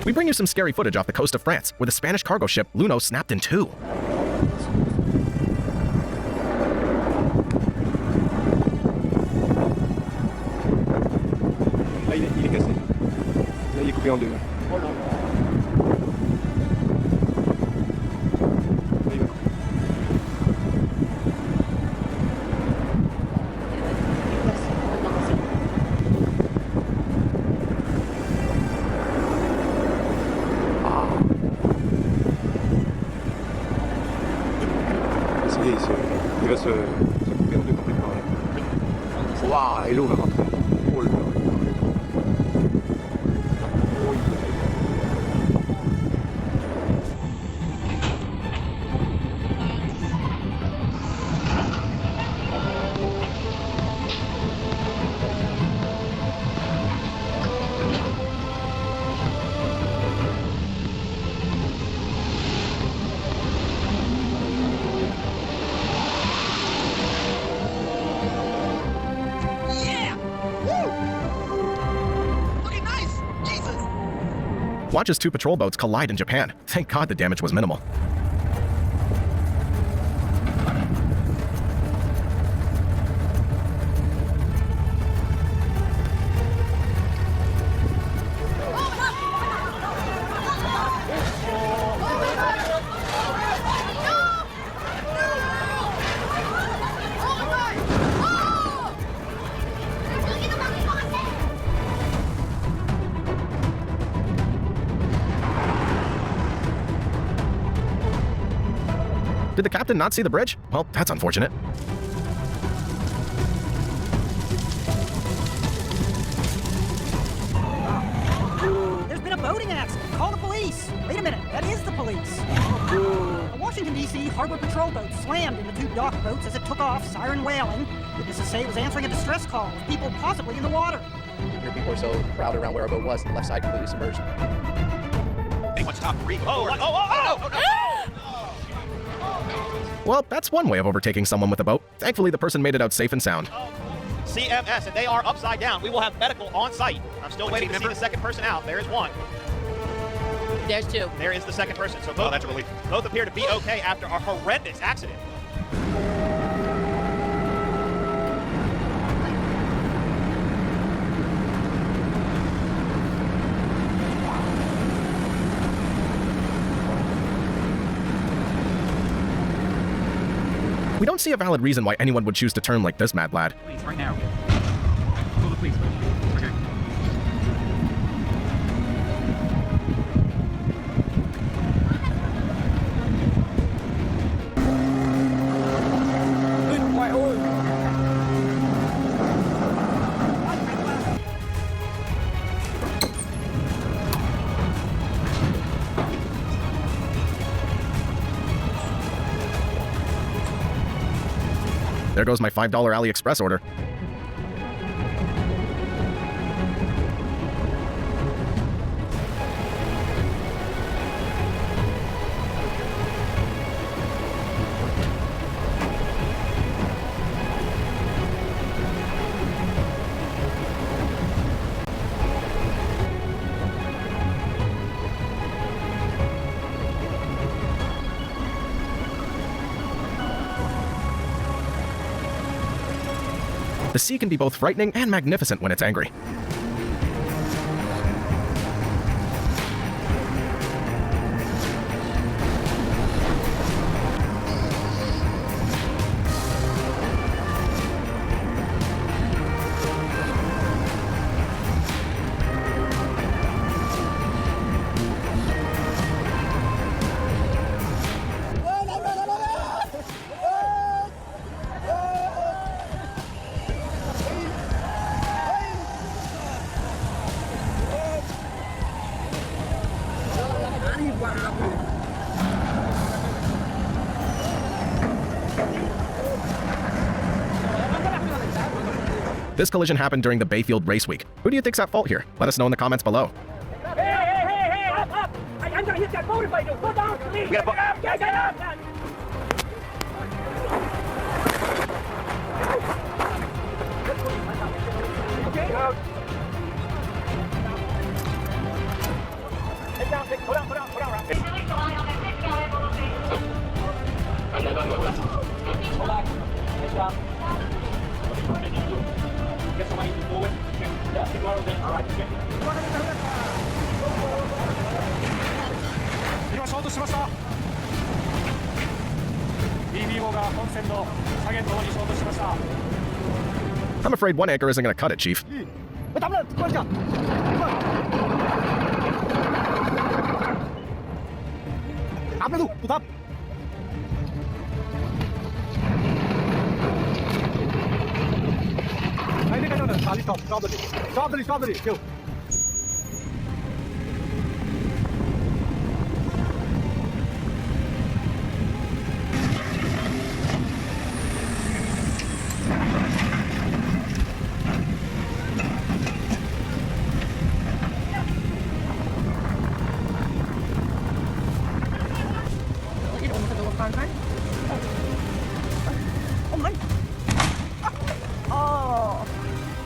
We bring you some scary footage off the coast of France, where the Spanish cargo ship Luno snapped in two. Là, il est cassé. Là, il est coupé en deux. Là. Oh là là. Là, il va. Il va se couper en deux complètement. Waouh, et l'eau va rentrer. Oh là là. Watch as two patrol boats collide in Japan. Thank God the damage was minimal. Did the captain not see the bridge? Well, that's unfortunate. There's been a boating accident. Call the police. Wait a minute, that is the police. A Washington, D.C. harbor patrol boat slammed into two dock boats as it took off, siren wailing. Witnesses say it was answering a distress call with people possibly in the water. Your people are so crowded around where our boat was, the left side completely submerged. Anyone stop the reef? Well, that's one way of overtaking someone with a boat. Thankfully, the person made it out safe and sound. CMS, and they are upside down. We will have medical on site. I'm still waiting to see the second person out. There is one. There's two. There is the second person. So both, that's a relief. Both appear to be okay after a horrendous accident. We don't see a valid reason why anyone would choose to turn like this mad lad. Please, right now. Call the police. Okay. There goes my $5 AliExpress order. The sea can be both frightening and magnificent when it's angry. This collision happened during the Bayfield Race Week. Who do you think's at fault here? Let us know in the comments below. Hey, up! I'm gonna hit that boat if I do. Go down, please! Get up! down, go down, right. Relax. Nice job. Get somebody to forward. Yeah, keep going with it. All right. I'm afraid one anchor isn't going to cut it, Chief.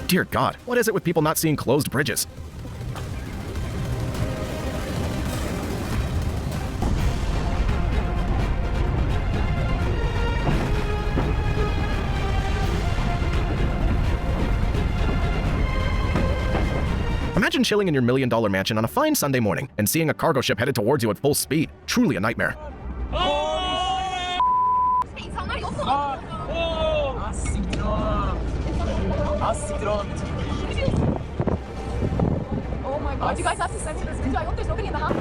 Dear God, what is it with people not seeing closed bridges? Imagine chilling in your $1 million mansion on a fine Sunday morning and seeing a cargo ship headed towards you at full speed. Truly a nightmare. Oh my god, you guys have to censor this video. I hope there's nobody in the house.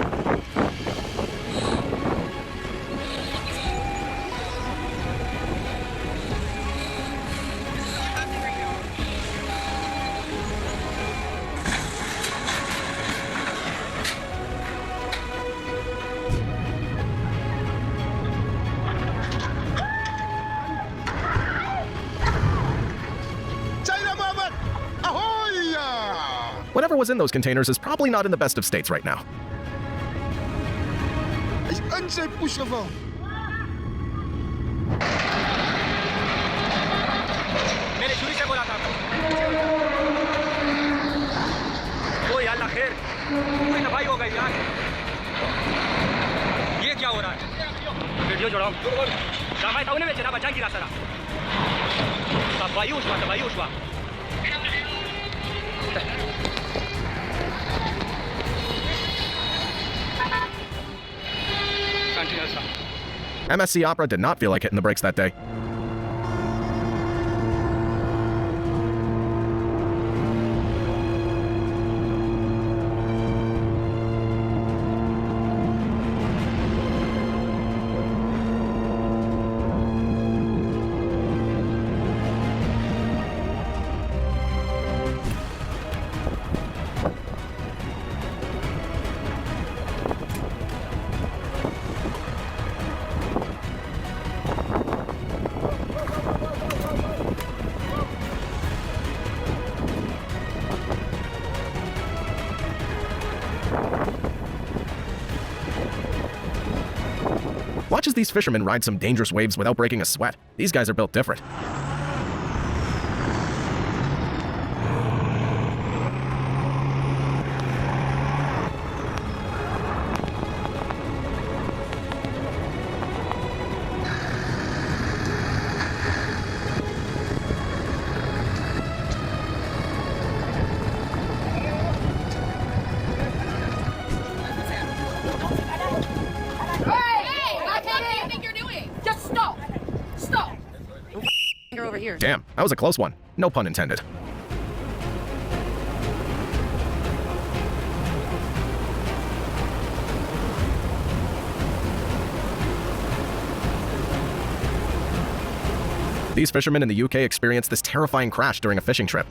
Whatever was in those containers is probably not in the best of states right now. Is unsafe pusheval. मैंने शुरू से बोला था ओ यार खैर कोई तबाही हो गई यार ये क्या हो रहा है वीडियो जोड़ो रामाय ताऊने में जना बचा गिरा सारा तबाही उठवा MSC Opera did not feel like hitting the brakes that day. Watch as these fishermen ride some dangerous waves without breaking a sweat. These guys are built different. Over here. Damn, that was a close one. No pun intended. These fishermen in the UK experienced this terrifying crash during a fishing trip.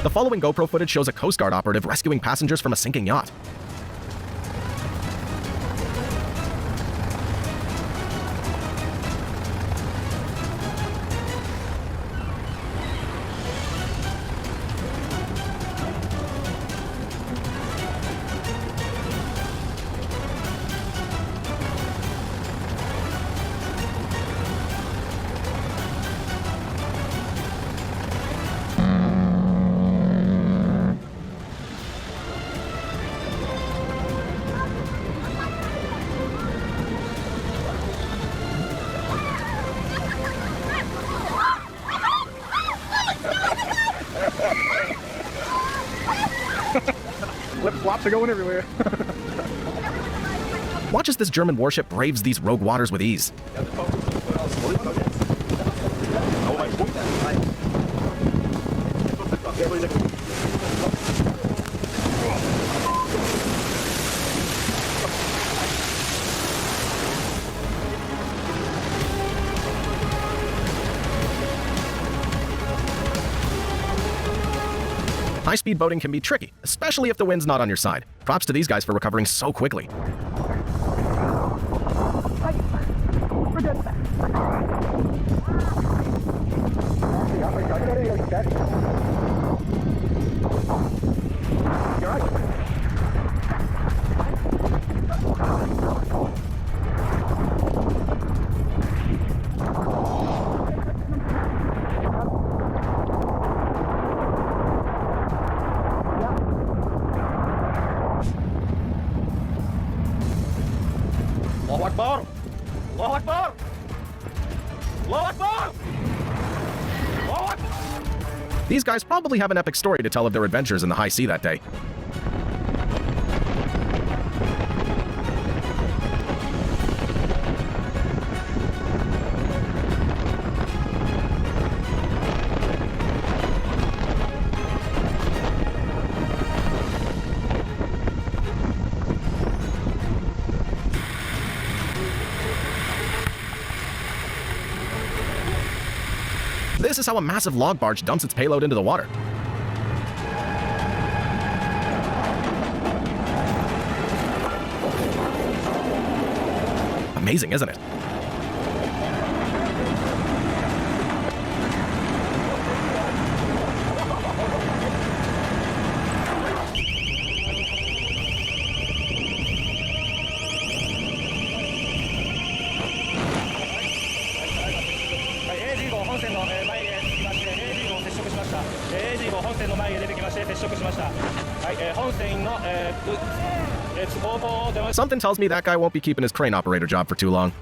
The following GoPro footage shows a Coast Guard operative rescuing passengers from a sinking yacht. Flip flops are going everywhere. Watch as this German warship braves these rogue waters with ease. High-speed boating can be tricky, especially if the wind's not on your side. Props to these guys for recovering so quickly. Allahu Akbar! Allahu Akbar! Allahu Akbar! Allahu Akbar! These guys probably have an epic story to tell of their adventures in the high sea that day. This is how a massive log barge dumps its payload into the water. Amazing, isn't it? Something tells me that guy won't be keeping his crane operator job for too long.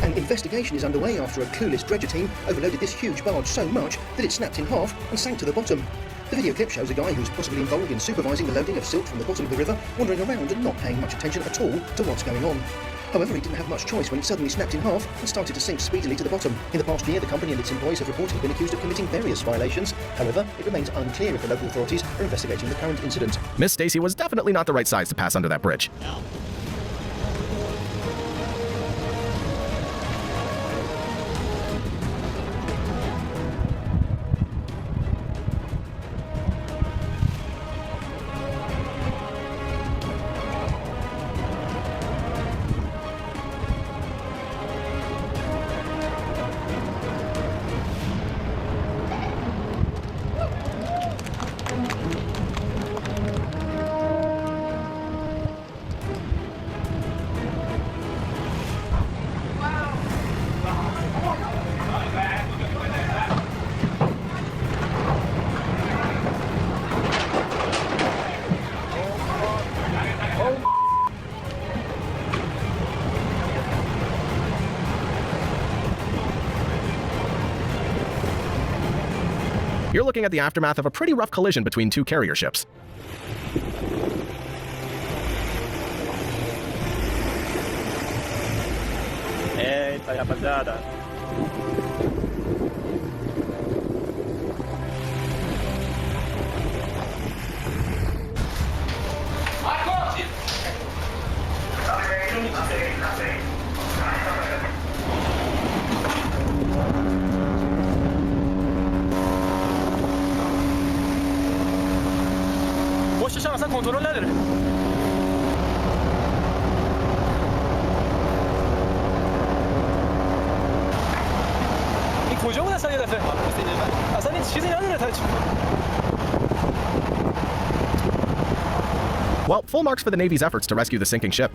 An investigation is underway after a clueless dredger team overloaded this huge barge so much that it snapped in half and sank to the bottom. The video clip shows a guy who's possibly involved in supervising the loading of silt from the bottom of the river, wandering around and not paying much attention at all to what's going on. However, he didn't have much choice when it suddenly snapped in half and started to sink speedily to the bottom. In the past year, the company and its employees have reportedly been accused of committing various violations. However, it remains unclear if the local authorities are investigating the current incident. Miss Stacy was definitely not the right size to pass under that bridge. You're looking at the aftermath of a pretty rough collision between two carrier ships. کنترل نداره. این کجا بود اصلا یه دفعه؟ اصلا این چیزی نداره تاچ. Well, full marks for the Navy's efforts to rescue the sinking ship.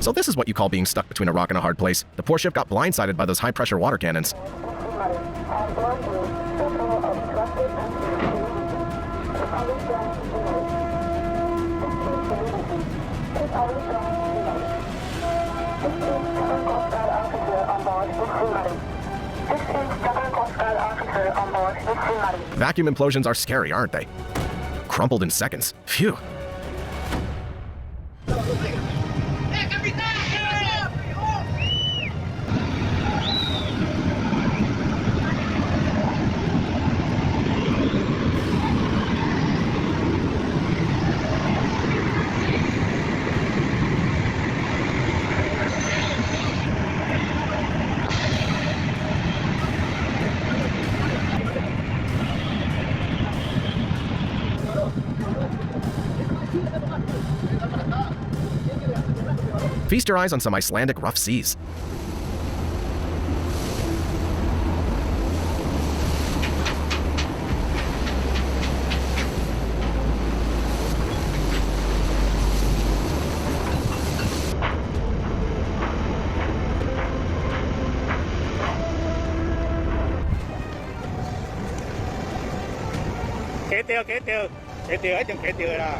So this is what you call being stuck between a rock and a hard place. The poor ship got blindsided by those high-pressure water cannons. Vacuum implosions are scary, aren't they? Crumpled in seconds. Phew. Feast your eyes on some Icelandic rough seas. Kế tiêu ấy chừng kế tiêu là.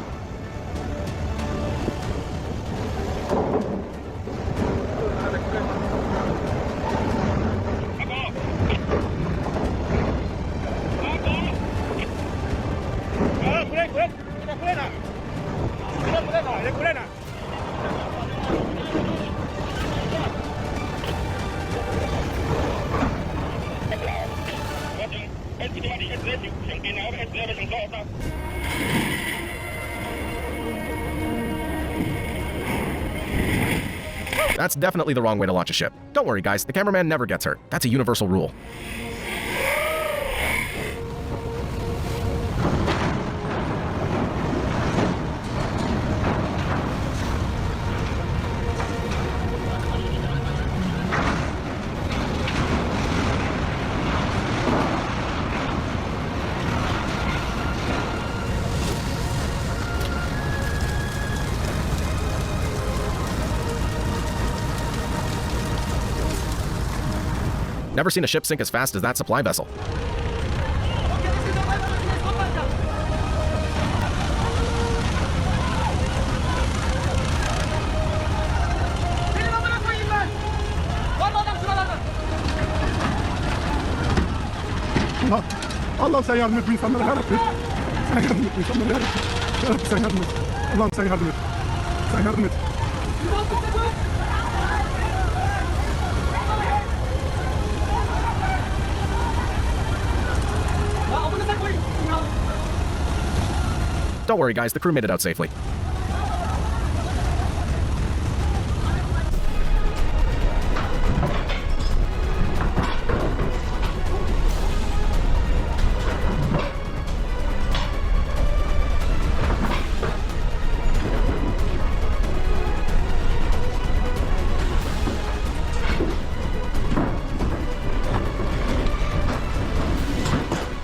That's definitely the wrong way to launch a ship. Don't worry, guys, the cameraman never gets hurt. That's a universal rule. Never seen a ship sink as fast as that supply vessel. Allah sen yardım et bu insanlara ya Rabbi. Sen yardım et bu insanlara ya Rabbi. Ya Rabbi sen yardım et. Allah'ım sen yardım et. Sen yardım et. Don't worry, guys, the crew made it out safely.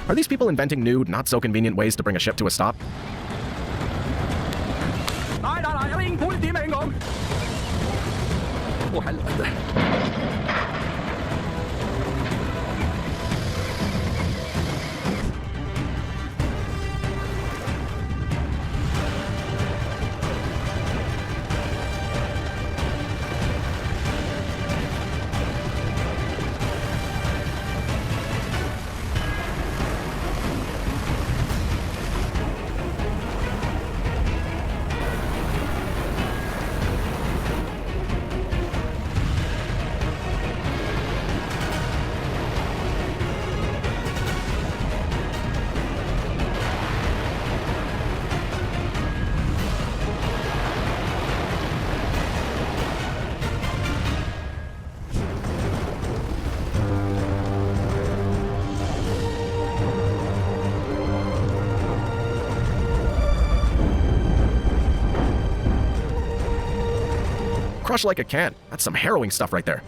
Are these people inventing new, not-so-convenient ways to bring a ship to a stop? Crush like a can. That's some harrowing stuff right there.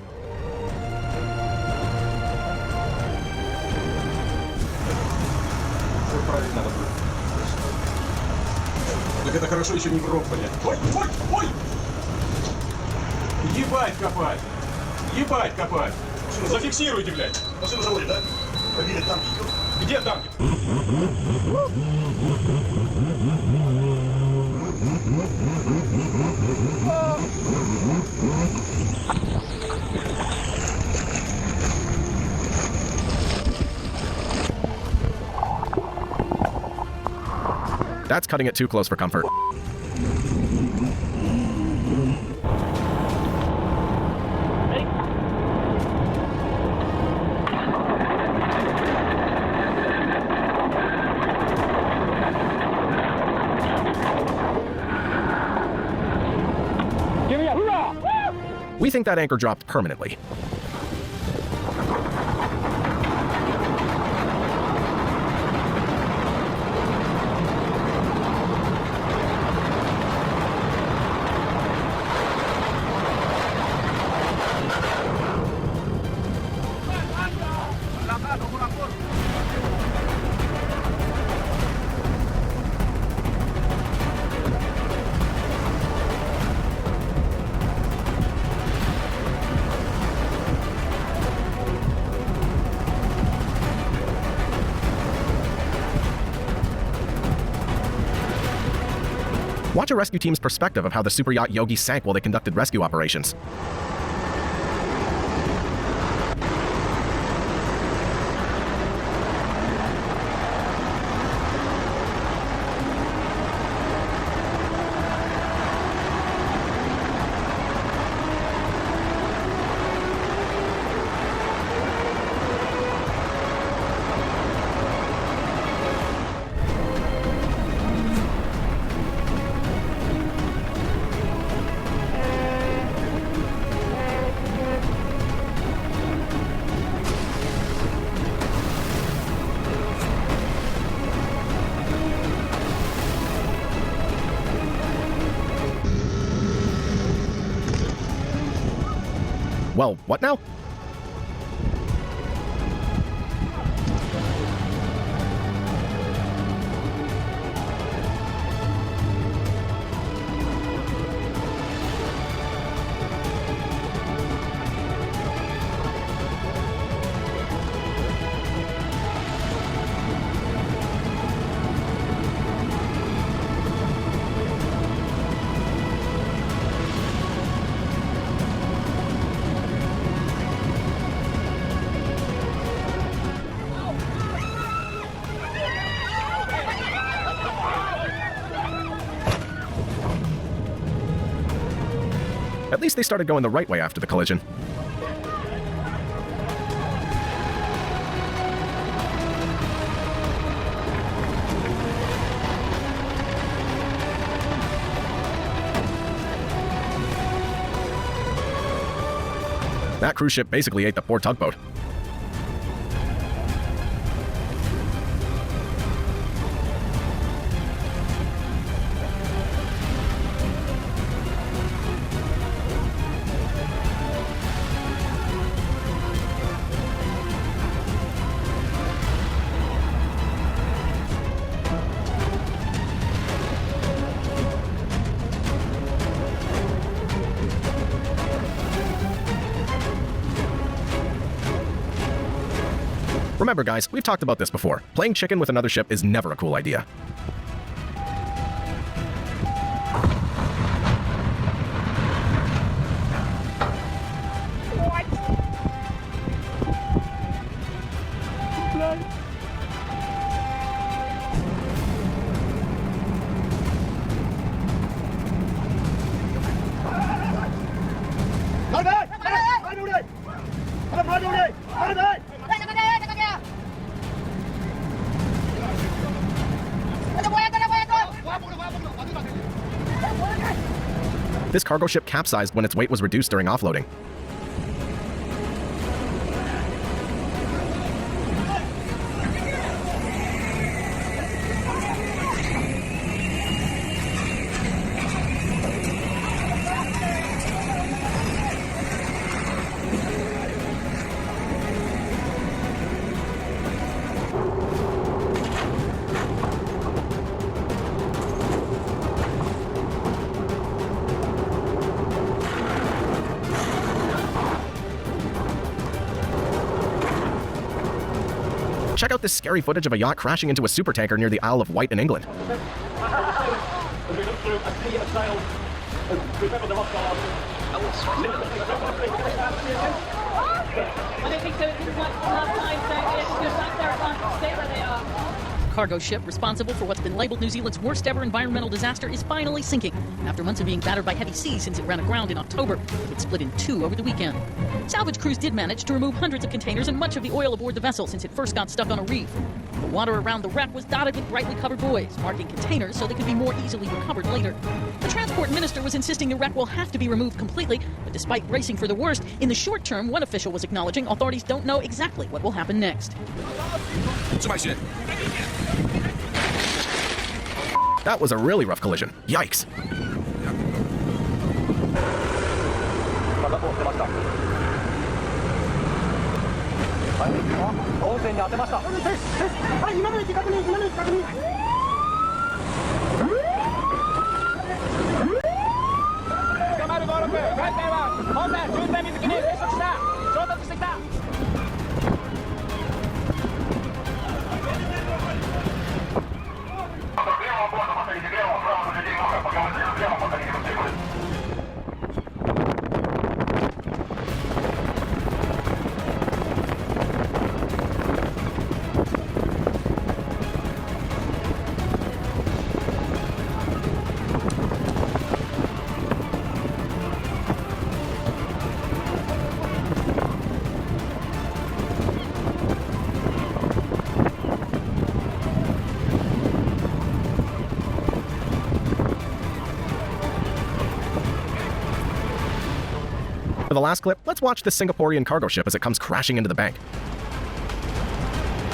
Так это хорошо еще не в рот, понятно. Ой! Ебать копать! Ебать копать! Зафиксируйте, блядь! Машину заводит, да? Проверить танки идет. Где танки? That's cutting it too close for comfort. Give me a hoorah! We think that anchor dropped permanently. Watch a rescue team's perspective of how the super yacht Yogi sank while they conducted rescue operations. Well, what now? At least they started going the right way after the collision. That cruise ship basically ate the poor tugboat. Remember, guys, we've talked about this before. Playing chicken with another ship is never a cool idea. This cargo ship capsized when its weight was reduced during offloading. check out this scary footage of a yacht crashing into a supertanker near the Isle of Wight in England. Cargo ship responsible for what's been labeled New Zealand's worst ever environmental disaster is finally sinking. After months of being battered by heavy seas since it ran aground in October, it split in two over the weekend. Salvage crews did manage to remove hundreds of containers and much of the oil aboard the vessel since it first got stuck on a reef. The water around the wreck was dotted with brightly covered buoys, marking containers so they could be more easily recovered later. The transport minister was insisting the wreck will have to be removed completely, but despite bracing for the worst, in the short term, one official was acknowledging authorities don't know exactly what will happen next. That was a really rough collision. Yikes. For the last clip, let's watch this Singaporean cargo ship as it comes crashing into the bank.